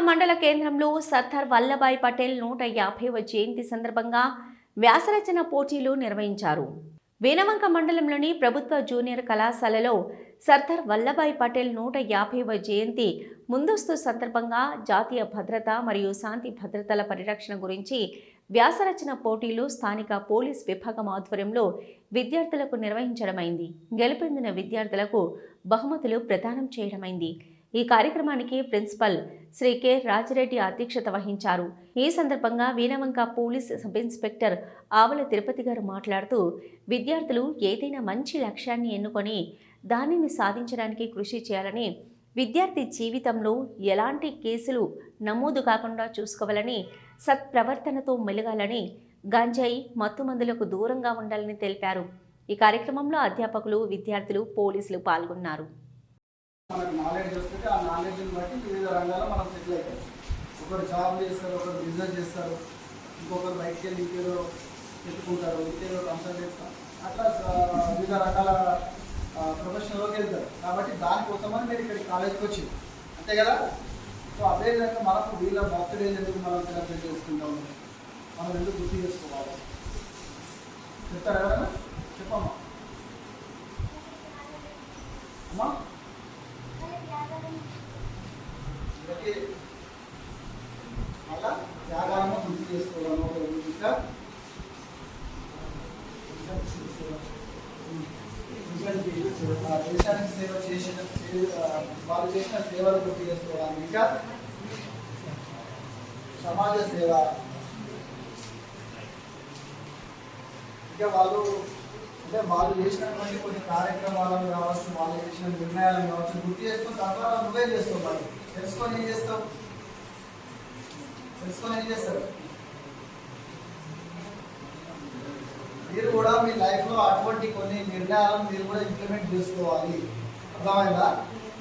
మండల కేంద్రంలో సర్దార్ వల్లభాయ్ పటేల్ 150వ జయంతి సందర్భంగా వ్యాసరచన పోటీలు నిర్వహించారు. వీణవంక మండలంలోని ప్రభుత్వ జూనియర్ కళాశాలలో సర్దార్ వల్లభాయ్ పటేల్ 150వ జయంతి ముందస్తు సందర్భంగా జాతీయ భద్రత మరియు శాంతి భద్రతల పరిరక్షణ గురించి వ్యాసరచన పోటీలు స్థానిక పోలీస్ విభాగం ఆధ్వర్యంలో విద్యార్థులకు నిర్వహించడమైంది. గెలుపొందిన విద్యార్థులకు బహుమతులు ప్రదానం చేయడమైంది. ఈ కార్యక్రమానికి ప్రిన్సిపల్ శ్రీ కె రాజిరెడ్డి అధ్యక్షత వహించారు. ఈ సందర్భంగా వీణవంక పోలీస్ సబ్ ఇన్స్పెక్టర్ ఆవల తిరుపతి గారు మాట్లాడుతూ, విద్యార్థులు ఏదైనా మంచి లక్ష్యాన్ని ఎన్నుకొని దానిని సాధించడానికి కృషి చేయాలని, విద్యార్థి జీవితంలో ఎలాంటి కేసులు నమోదు కాకుండా చూసుకోవాలని, సత్ప్రవర్తనతో మెలగాలని, గంజాయి మత్తుమందులకు దూరంగా ఉండాలని తెలిపారు. ఈ కార్యక్రమంలో అధ్యాపకులు, విద్యార్థులు, పోలీసులు పాల్గొన్నారు. మనకు నాలెడ్జ్ వస్తుంది. ఆ నాలెడ్జ్ని బట్టి వివిధ రంగాల్లో మనం సెటిల్ అవుతాం. ఒకరు జాబ్ చేస్తారు, ఒకరు బిజినెస్ చేస్తారు, ఇంకొకరు బయటికి వెళ్ళి ఇంకేదో పెట్టుకుంటారు, ఇంకేదో కన్సల్ట్ చేస్తారు. అట్లా వివిధ రకాల ప్రొఫెషనల్లోకి వెళ్తారు. కాబట్టి దానికోసమని మీరు ఇక్కడికి కాలేజ్కి వచ్చింది, అంతే కదా. సో అదేవిధంగా మనకు వీళ్ళ బర్త్డే ఎందుకు మనం సెలబ్రేట్ చేసుకుంటాము, మనం ఎందుకు గుర్తు చేసుకోవాలి చెప్తారు ఎవరైనా? చెప్పమ్మా అమ్మా. మళ్ళా త్యాగాలను గుర్తు చేసుకోవడము, ఇంకా దేశానికి సేవ చేసిన వాళ్ళు చేసిన సేవలు గుర్తు చేసుకోవడానికి, ఇంకా సమాజ సేవ, ఇంకా వాళ్ళు చేసినటువంటి కొన్ని కార్యక్రమాలను కావచ్చు, వాళ్ళు చేసిన నిర్ణయాలను కావచ్చు గుర్తు చేసుకుని తర్వాత నువ్వే చేస్తావు. తెలుసుకొని ఏం చేస్తావు? మీరు కూడా మీ లైఫ్లో అటువంటి కొన్ని నిర్ణయాలను మీరు కూడా ఇంప్లిమెంట్ చేసుకోవాలి. అర్థమైందా?